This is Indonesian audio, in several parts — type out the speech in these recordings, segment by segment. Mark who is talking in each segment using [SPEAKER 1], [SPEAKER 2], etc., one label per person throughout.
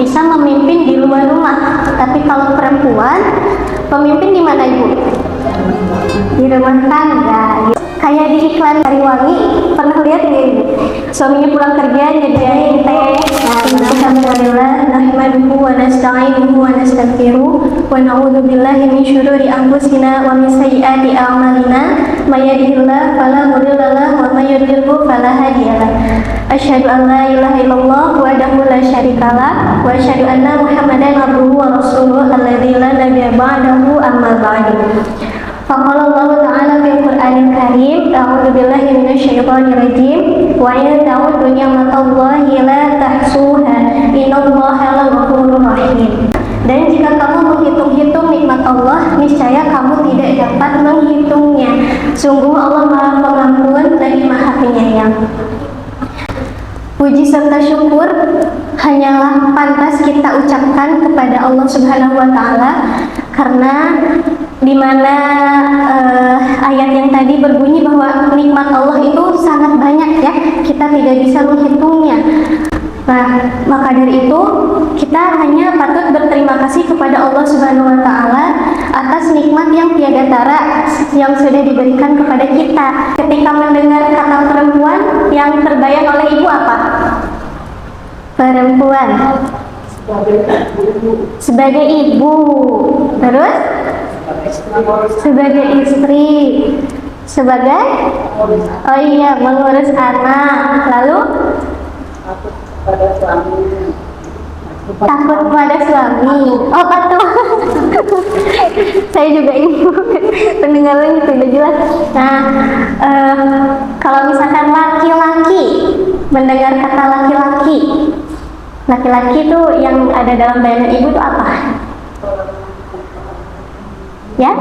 [SPEAKER 1] bisa memimpin di luar rumah. Tapi kalau perempuan, pemimpin di mana Ibu? Di rumah tangga. Kayak di iklan Sariwangi, pernah lihat nggak Ibu? Suaminya pulang kerja nyediain teh. Alhamdulillah, nahmaduhu wa nasta'inuhu wa nastaghfiruh wa na'udzu billahi min syururi anfusina wa min sayyiati a'malina. May yahdihillahu fala mudilla lahu wa may yudlilhu fala hadiyalah. Asyhadu an la ilaha illallah wahdahu la syarikalah wa asyhadu anna Muhammadan abduhu wa rasuluhu alladzi la nabiyya ba'dahu amma ba'du. Faqala Allah Ta'ala fil Qur'anil Karim, a'udzu billahi minasyaitonir rajim, wa in ta'uddu ni'matallahi la tahsuha, innallaha laghafurur rahim. Dan jika kamu menghitung-hitung nikmat Allah, niscaya kamu tidak dapat menghitungnya. Sungguh Allah Maha Pengampun lagi Maha Penyayang. Puji serta syukur hanyalah pantas kita ucapkan kepada Allah Subhanahu wa Ta'ala, karena di mana ayat yang tadi berbunyi bahwa nikmat Allah itu sangat banyak ya, kita tidak bisa menghitungnya. Nah, maka dari itu kita hanya patut berterima kasih kepada Allah Subhanahu wa Ta'ala atas nikmat yang tiada tara yang sudah diberikan kepada kita. Ketika mendengar kata perempuan, yang terbayang oleh Ibu apa? Perempuan sebagai ibu, terus sebagai istri, sebagai mengurus anak, lalu takut pada suami. Oh patuh. Saya juga ini pendengaran itu udah jelas. Nah, kalau misalkan laki-laki mendengar kata laki-laki itu yang ada dalam bayangan Ibu itu apa? Ya,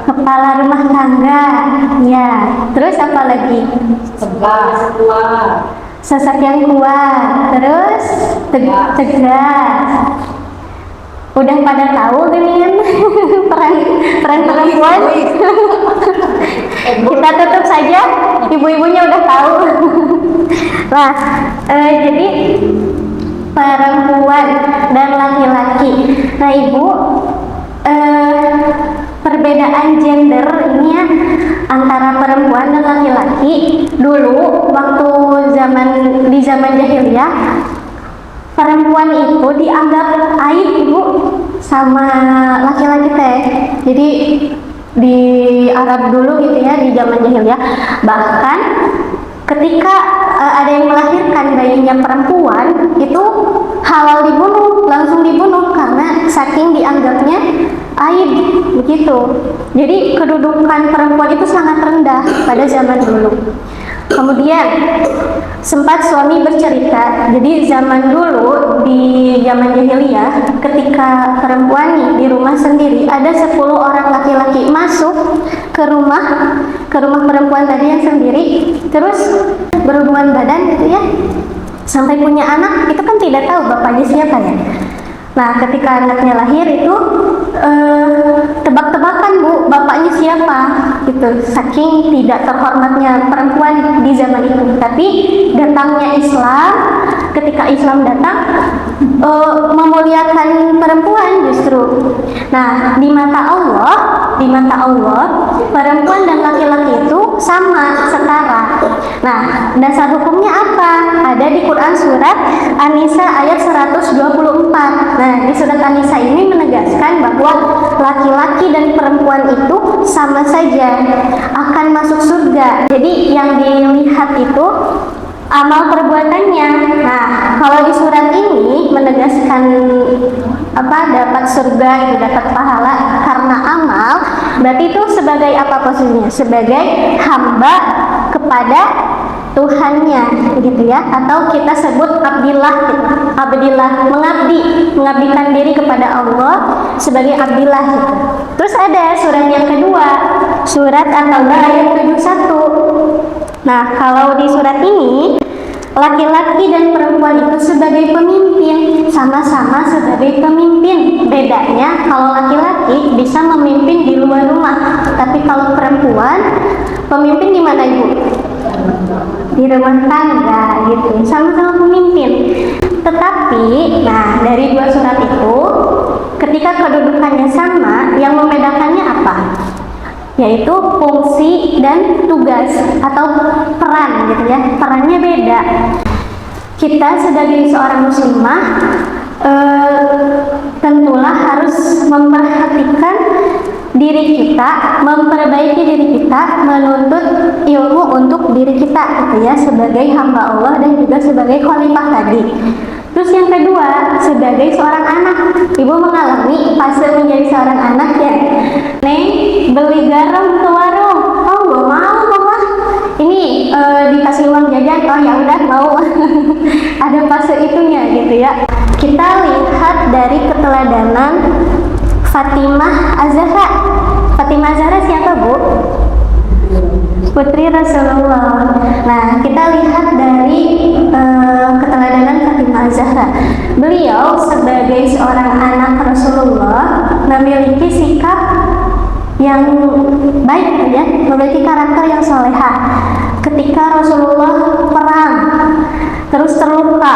[SPEAKER 1] kepala rumah tangga. Ya, terus apa lagi? Sosok yang kuat, terus tegas. Udah pada tahu dengan peran perempuan? Kita tutup saja, ibu-ibunya udah tahu. Nah, jadi perempuan dan laki-laki. Nah, Ibu, perbedaan gender ini ya antara perempuan dan laki-laki dulu waktu di zaman jahiliyah, perempuan itu dianggap aib Ibu sama laki-laki teh. Jadi di Arab dulu gitu ya, di zaman jahiliyah, bahkan ketika ada yang melahirkan bayinya perempuan itu halal dibunuh, langsung dibunuh karena saking dianggapnya aib begitu. Jadi kedudukan perempuan itu sangat rendah pada zaman dulu. Kemudian sempat suami bercerita, jadi zaman dulu di zaman jahiliyah, ketika perempuan nih di rumah sendiri, ada 10 orang laki-laki masuk ke rumah perempuan tadi yang sendiri, terus berhubungan badan gitu ya, sampai punya anak, itu kan tidak tahu bapaknya siapa ya. Nah, ketika anaknya lahir itu tebak-tebakan Bu, bapaknya siapa gitu. Saking tidak terhormatnya perempuan di zaman itu. Tapi datangnya Islam, ketika Islam datang memuliakan perempuan justru. Nah, di mata Allah perempuan dan laki-laki itu sama, setara. Nah, dasar hukumnya apa? Ada di Quran surat An-Nisa ayat 124. Nah, di surat An-Nisa ini menegaskan bahwa laki-laki dan perempuan itu sama saja akan masuk surga. Jadi yang dilihat itu amal perbuatannya. Nah, kalau di surat ini menegaskan dapat surga itu, dapat pahala karena amal, berarti itu sebagai apa posisinya? Sebagai hamba kepada Tuhannya gitu ya, atau kita sebut abdillah gitu. Mengabdikan diri kepada Allah sebagai abdillah gitu. Terus ada surat yang kedua, surat At-Taubah ayat 71. Nah, kalau di surat ini laki-laki dan perempuan itu sebagai pemimpin, sama-sama sebagai pemimpin. Bedanya kalau laki-laki bisa memimpin di luar rumah, tapi kalau perempuan pemimpin di mana Ibu? Di rumah tangga gitu, sama-sama pemimpin. Tetapi Tapi, nah dari dua surat itu, ketika kedudukannya sama, yang membedakannya apa? Yaitu fungsi dan tugas atau peran gitu ya. Perannya beda. Kita sebagai seorang muslimah tentulah harus memperhatikan diri kita, memperbaiki diri kita, menuntut ilmu untuk diri kita gitu ya, sebagai hamba Allah dan juga sebagai khalifah tadi. Terus yang kedua, sebagai seorang anak, ibu mengalami fase menjadi seorang anak ya. Neng, beli garam ke warung. Oh, gak mau mama. Ini dikasih uang jajan. Oh ya udah mau. Ada fase itunya gitu ya. Kita lihat dari keteladanan Fatimah Az-Zahra. Fatimah Az-Zahra siapa, Bu? Putri Rasulullah. Nah, kita lihat dari keteladanan Fatimah Az-Zahra. Beliau sebagai seorang anak Rasulullah memiliki sikap yang baik ya, memiliki karakter yang solehah. Ketika Rasulullah perang terus terluka,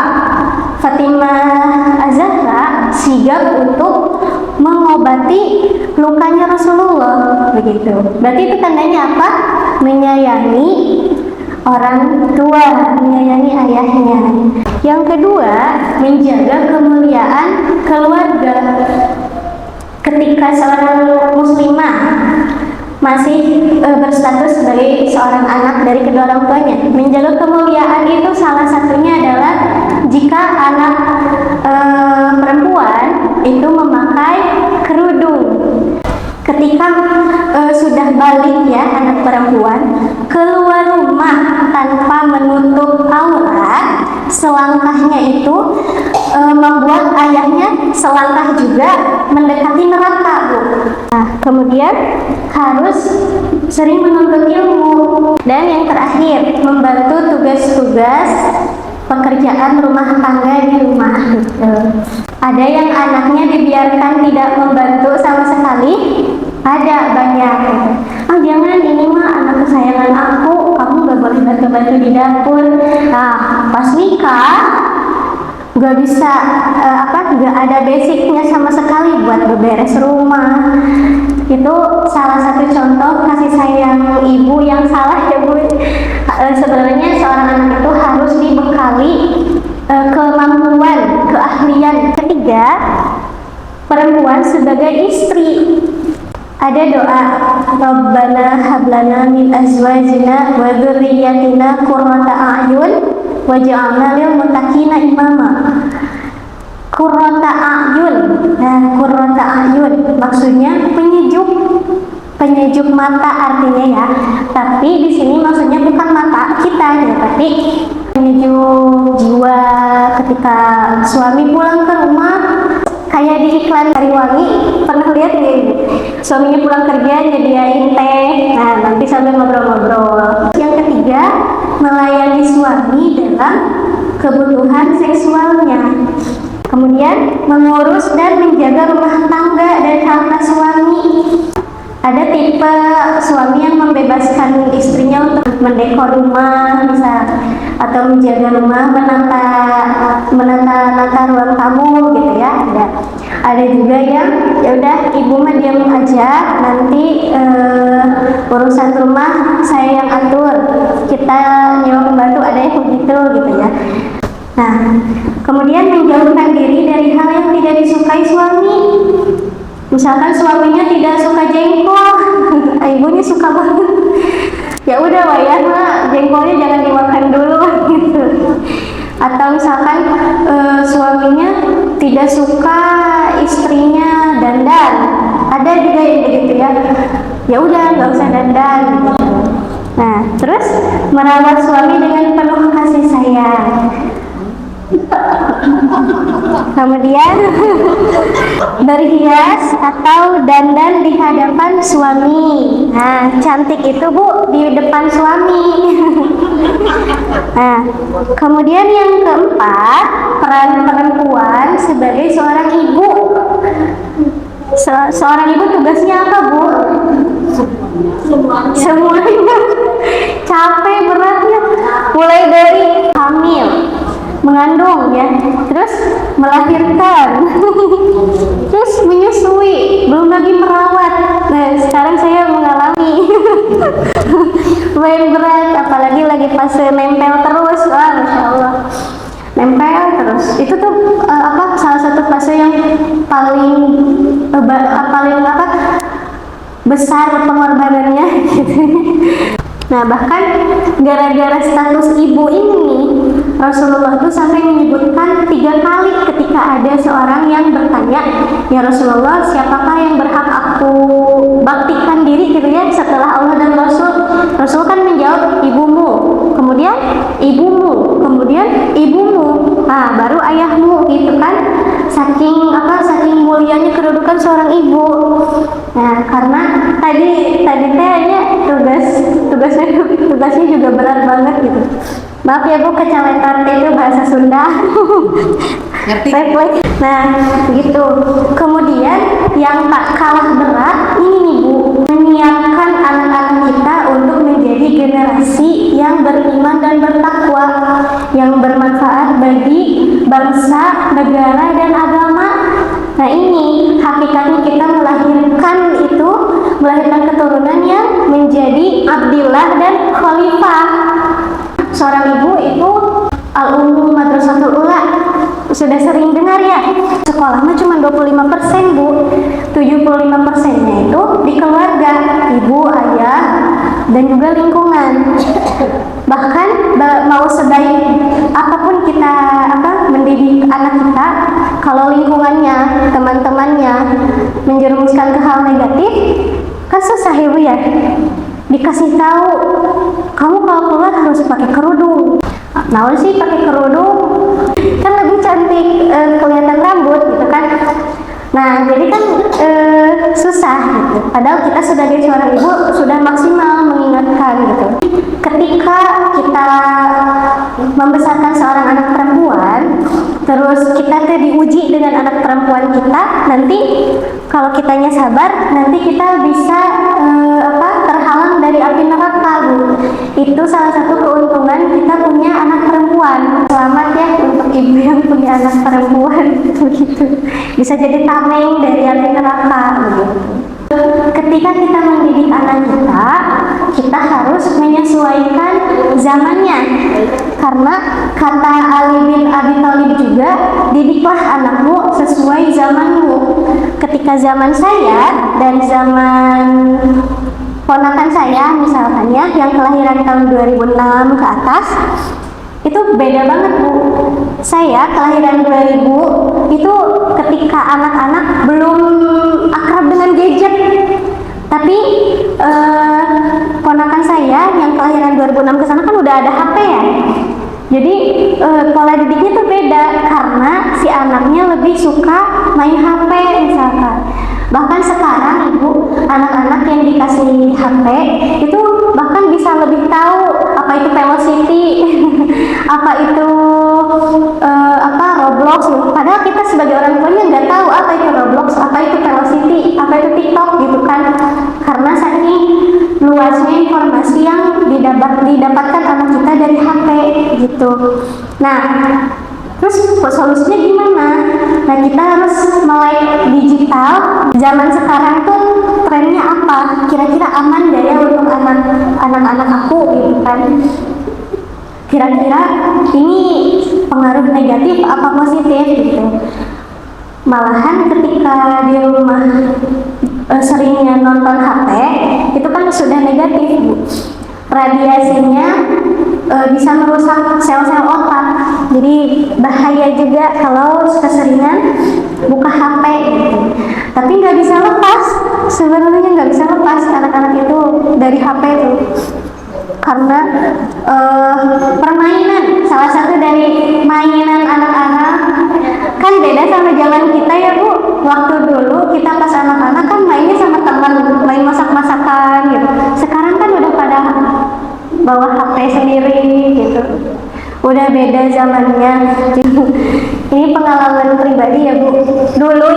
[SPEAKER 1] Fatimah Az-Zahra sigap untuk mengobati lukanya Rasulullah begitu. Berarti itu tandanya apa? Menyayangi orang tua, menyayangi ayahnya. Yang kedua, menjaga kemuliaan keluarga. Ketika seorang muslimah masih berstatus sebagai seorang anak dari kedua orang tuanya, menjaga kemuliaan itu salah satunya adalah jika anak perempuan itu memakai kerudung. Ketika sudah balik ya anak perempuan keluar rumah tanpa menutup aurat, selangkahnya itu membuat ayahnya selangkah juga mendekati neraka, Bu. Nah, kemudian harus sering menuntut ilmu. Dan yang terakhir, membantu tugas-tugas pekerjaan rumah tangga di rumah gitu. Ada yang anaknya dibiarkan tidak membantu sama sekali, ada banyak. Oh jangan, ini mah anak kesayangan aku, kamu gak boleh bantu-bantu di dapur. Nah, pas nikah gak bisa gak ada basicnya sama sekali buat beberes rumah. Itu salah satu contoh kasih sayang ibu yang salah ya, Bu. Sebenarnya seorang anak itu harus dibekali kemampuan, keahlian. Ketiga, perempuan sebagai istri. Ada doa, Rabbana hablana min azwajina wa dzurriyyatina qurrata a'yun waj'alna lil muttaqina imama. Qurrata a'yun. Nah, qurrata a'yun maksudnya penyejuk mata artinya ya. Tapi di sini maksudnya bukan mata kita ya, tapi penyejuk jiwa ketika suami pulang ke rumah. Kayak di iklan Sariwangi, pernah lihat nggak Ibu? Suaminya pulang kerja nyediain teh, nah nanti sambil ngobrol-ngobrol. Yang ketiga, melayani suami dalam kebutuhan seksualnya. Kemudian mengurus dan menjaga rumah tangga dan harta suami. Ada tipe suami yang membebaskan istrinya untuk mendekor rumah, bisa, atau menjaga rumah, menata ruang tamu gitu ya. Ada juga yang ya udah ibu mah diam aja, nanti urusan rumah saya yang atur, kita nyewa pembantu, ada yang begitu gitu ya. Nah, kemudian menjauhkan diri dari hal yang tidak disukai suami. Misalkan suaminya tidak suka jengkol, ibunya suka banget. Ya udah wayah lah, jengkolnya jangan dimakan dulu gitu. Atau misalkan suaminya tidak suka istrinya dandan, ada juga yang begitu ya. Ya udah nggak usah dandan gitu. Nah, terus merawat suami dengan penuh kasih sayang. Kemudian berhias atau dandan di hadapan suami. Nah, cantik itu Bu di depan suami. Nah, kemudian yang keempat, peran perempuan sebagai seorang ibu. Seorang ibu tugasnya apa, Bu? Semuanya. Capek beratnya. Mulai dari hamil, mengandung ya, terus melahirkan, terus menyusui, belum lagi merawat. Nah, sekarang saya mengalami lumayan berat, apalagi lagi fase nempel terus. Wah, Masya Allah, nempel terus. Itu tuh salah satu fase yang paling besar pengorbanannya gitu. Nah, bahkan gara-gara status ibu ini, Rasulullah itu sampai menyebutkan 3 kali ketika ada seorang yang bertanya, "Ya Rasulullah, siapakah yang berhak aku baktikan diri gitu ya setelah Allah dan Rasul?" Rasul kan menjawab, "Ibumu," kemudian "Ibumu," kemudian "Ibumu," nah baru "Ayahmu," gitu kan. Saking mulianya kedudukan seorang ibu. Nah, karena tadi kayaknya tugasnya juga berat banget gitu. Maaf ya Bu, kecaletan itu bahasa Sunda.
[SPEAKER 2] Ngerti?
[SPEAKER 1] Nah, gitu. Kemudian yang tak kalah berat ini nih Bu, menyiapkan anak-anak kita untuk menjadi generasi yang beriman dan bertakwa, yang bermanfaat bagi bangsa, negara, dan agama. Nah, ini hakikatnya kita melahirkan keturunan yang menjadi abdillah dan khalifah. Seorang ibu itu al-ummu madrasatul ula, sudah sering dengar ya. Sekolah mah cuma 25% Bu, 75%-nya itu di keluarga, ibu, ayah, dan juga lingkungan. Bahkan mau sebaik apapun kita mendidik anak kita, kalau lingkungannya, teman-temannya menjerumuskan ke hal negatif, kan susah Ibu ya. Dikasih tahu, kamu kalau keluar harus pakai kerudung. Nah, sih pakai kerudung kan lebih cantik, kelihatan rambut gitu kan. Nah, jadi kan susah gitu. Padahal kita sebagai seorang ibu sudah maksimal mengingatkan gitu. Ketika kita membesarkan seorang anak perempuan, terus kita diuji dengan anak perempuan kita, nanti kalau kitanya sabar, nanti kita bisa terhalang dari api neraka Bu. Itu salah satu keuntungan kita punya anak perempuan. Selamat ya untuk ibu yang punya anak perempuan begitu. Bisa jadi tameng dari api neraka begitu. Ketika kita mendidik anak kita harus menyesuaikan zamannya. Karena kata Ali bin Abi Thalib juga, didiklah anakmu sesuai zamanmu. Ketika zaman saya dan zaman ponakan saya misalkan ya, yang kelahiran tahun 2006 ke atas, itu beda banget Bu. Saya kelahiran 2000 itu ketika anak-anak belum akrab dengan gadget. Tapi ponakan saya yang kelahiran 2006 ke sana kan udah ada HP ya. Jadi pola didiknya tuh beda karena si anaknya lebih suka main HP misalkan. Bahkan sekarang Ibu, anak-anak yang dikasih HP itu bahkan bisa lebih tahu apa itu Velocity, apa itu Roblox. Padahal kita sebagai orang tuanya nggak tahu apa itu Roblox, apa itu Velocity, apa itu TikTok gitu kan. Karena saking luasnya informasi yang didapatkan anak kita dari HP gitu. Nah, terus solusinya gimana? Nah, kita harus melek digital. Zaman sekarang tuh trennya apa? Kira-kira aman gak ya untuk anak-anak aku gitu kan? Kira-kira ini pengaruh negatif apa positif gitu? Malahan ketika di rumah seringnya nonton HP, itu kan sudah negatif Bu. Radiasinya bisa merusak sel-sel otak. Jadi bahaya juga kalau keseringan buka HP gitu. Tapi nggak bisa lepas, sebenarnya nggak bisa lepas anak-anak itu dari HP itu. Karena permainan, salah satu dari mainan anak-anak kan beda sama zaman kita ya Bu. Waktu dulu kita pas anak-anak kan mainnya sama teman, main masak-masakan gitu. Sekarang kan udah pada bawa HP sendiri gitu. Udah beda zamannya. Ini pengalaman pribadi ya Bu. Dulu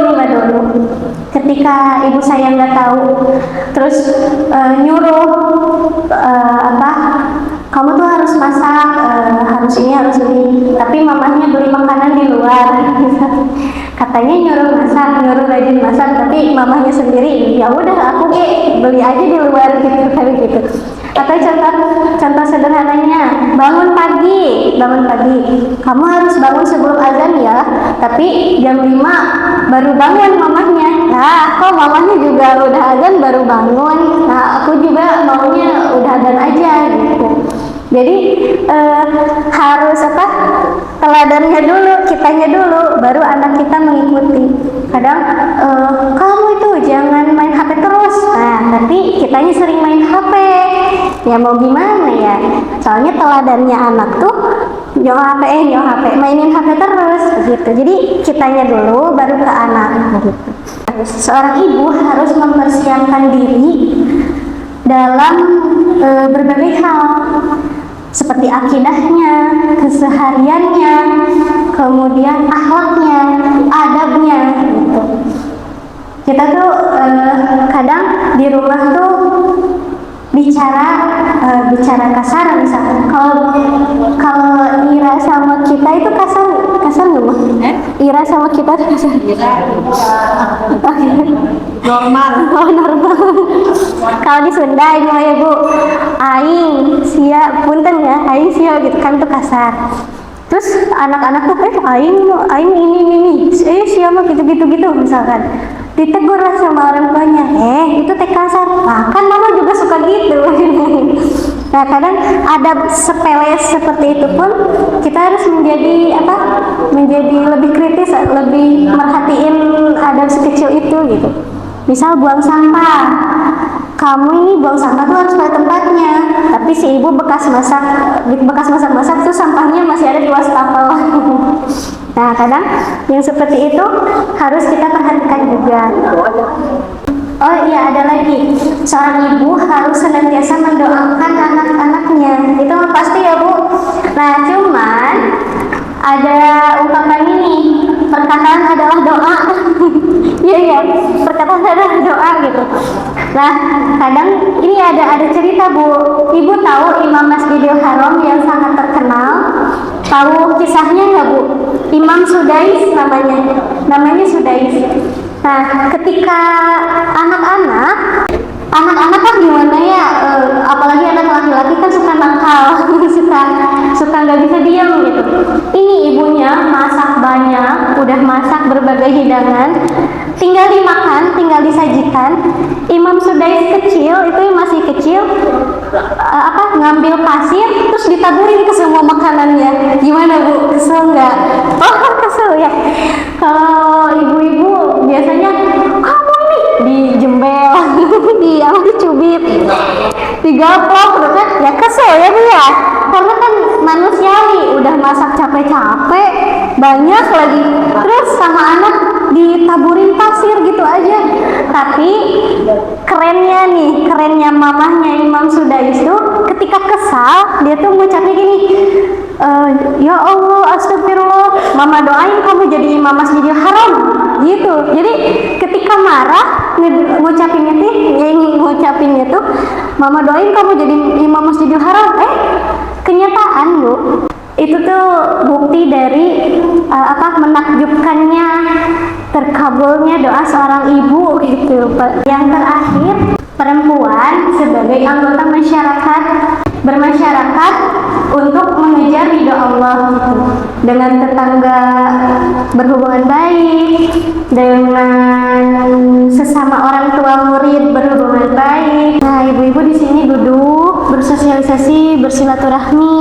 [SPEAKER 1] ketika ibu saya nggak tahu, terus nyuruh kamu tuh harus masak, harus ini harus ini, tapi mamanya beli makanan di luar. katanya nyuruh masak, nyuruh rajin masak, tapi mamahnya sendiri ya udah aku beli aja di luar gitu kan gitu. Atau contoh sederhananya, bangun pagi, kamu harus bangun sebelum azan ya, tapi jam 5 baru bangun mamahnya. Nah kok mamahnya juga udah azan baru bangun, nah aku juga maunya udah azan aja gitu. Jadi harus teladannya dulu, kitanya dulu, baru anak kita mengikuti. Kadang kamu itu jangan main HP terus, nah tapi kitanya sering main HP, ya mau gimana ya? Soalnya teladannya anak tuh jauh HP, mainin HP terus begitu. Jadi kitanya dulu, baru ke anak begitu. Seorang ibu harus mempersiapkan diri dalam berbagai hal, seperti akidahnya, kesehariannya, kemudian akhlaknya, adabnya gitu. Kita tuh kadang di rumah tuh bicara kasar misalkan. Kalau Ira sama kita itu kasar nggak Bu? Ira sama kita tuh kasar.
[SPEAKER 2] Normal.
[SPEAKER 1] Oh normal. Kalau di Sunda ini mah ya Bu, aing sia punten ya, aing sia gitu kan tuh kasar. Terus anak-anak tuh aing ini sia mah gitu misalkan. Ditegur lah sama orang tuanya, itu teh kasar. Nah kan mama juga suka gitu. Nah kadang adab sepele seperti itu pun kita harus menjadi lebih kritis, lebih merhatiin adab sekecil itu gitu. Misal buang sampah, kamu ini buang sampah tuh harus pada tempatnya, tapi si ibu bekas masak tuh sampahnya masih ada di wastafel. Nah kadang yang seperti itu harus kita perhatikan juga. Oh iya, ada lagi, seorang ibu harus senantiasa mendoakan anak-anaknya. Itu pasti ya Bu. Nah cuman ada ungkapan ini, perkataan adalah doa. Iya, perkataan adalah doa gitu. Nah kadang ini ada cerita Bu. Ibu tahu Imam Masjidil Haram yang sangat terkenal? Tahu kisahnya nggak Bu? Imam Sudais namanya Sudais. Nah ketika anak-anak kan gimana ya, apalagi anak laki-laki kan suka nakal, suka nggak bisa diam gitu. Ini ibunya masak banyak, udah masak berbagai hidangan, tinggal dimakan, tinggal disajikan. Imam Sudais kecil, itu masih kecil, ngambil pasir terus ditaburin ke semua makanannya. Gimana Bu? Kesel nggak? Oh kesel ya. Kalau ibu-ibu biasanya kamu nih dijembel, dicubit, digaplok gitu kan? Ya kesel ya Bu ya. Karena kan manusiawi, udah masak capek-capek, banyak lagi, terus sama anak ditaburin pasir gitu aja. Tapi kerennya mamahnya Imam Sudais itu ketika kesal, dia tuh ngucapnya gini, ya Allah astagfirullah, mama doain kamu jadi Imam Masjidil Haram gitu. Jadi ketika marah ngucapinnya tuh mama doain kamu jadi Imam Masjidil Haram. Kenyataan Bu, itu tuh bukti dari menakjubkannya, terkabulnya doa seorang ibu gitu. Yang terakhir, perempuan sebagai anggota masyarakat bermasyarakat untuk mengejar ridho Allah gitu. Dengan tetangga berhubungan baik, dengan sesama orang tua murid berhubungan baik. Nah ibu-ibu di sini duduk bersosialisasi, bersilaturahmi,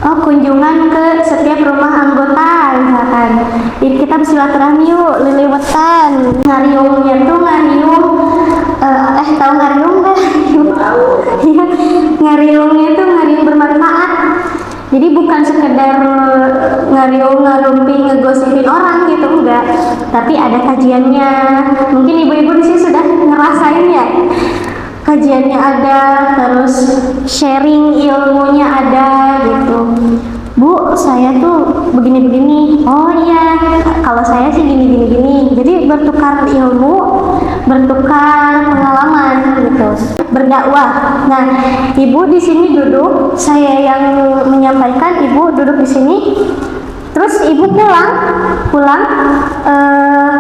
[SPEAKER 1] kunjungan ke setiap rumah anggota misalkan. Jadi kita bersilaturahmi yuk, liliwetan, ngariungnya tuh ngariung, tahu ngariung nggak? Iya, ngariungnya tuh ngariung bermanfaat. Jadi bukan sekedar ngarumpi ngegosipin orang gitu, enggak. Tapi ada kajiannya. Mungkin ibu-ibu di sini sudah ngerasain ya. Kajiannya ada, terus sharing ilmunya ada gitu. Bu, saya tuh begini-begini. Oh iya, kalau saya sih gini-gini. Jadi bertukar ilmu, bertukar pengalaman gitu. Berdakwah. Nah, ibu di sini duduk, saya yang menyampaikan, ibu duduk di sini. Terus Terus ibu pulang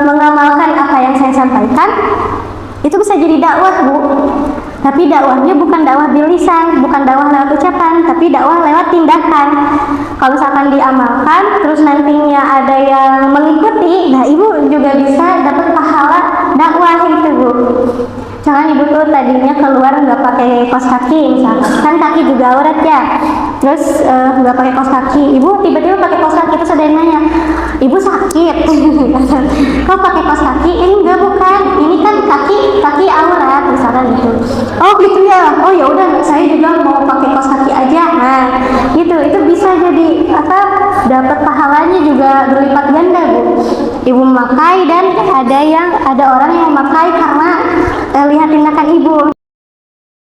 [SPEAKER 1] mengamalkan apa yang saya sampaikan, itu bisa jadi dakwah, Bu. Tapi dakwahnya bukan dakwah bil lisan, bukan dakwah lewat ucapan, tapi dakwah lewat tindakan. Kalau misalkan diamalkan, terus nantinya ada yang mengikuti, nah ibu juga bisa dapat pahala dakwah itu, Bu. Jangan ibu tuh tadinya keluar nggak pakai kaos kaki, misalkan kan kaki juga aurat ya, terus nggak pakai kaos kaki, ibu tiba-tiba pakai kaos kaki, terus ada yang nanya, ibu sakit, kok pakai kaos kaki? Enggak, bukan, ini kan kaki aurat, misalkan gitu. Oh gitu ya, oh ya udah, saya juga mau pakai kaos kaki aja. Nah gitu, itu bisa jadi apa, dapat pahalanya juga berlipat ganda, Bu. Ibu memakai dan ada orang yang memakai karena lihat tindakan ibu.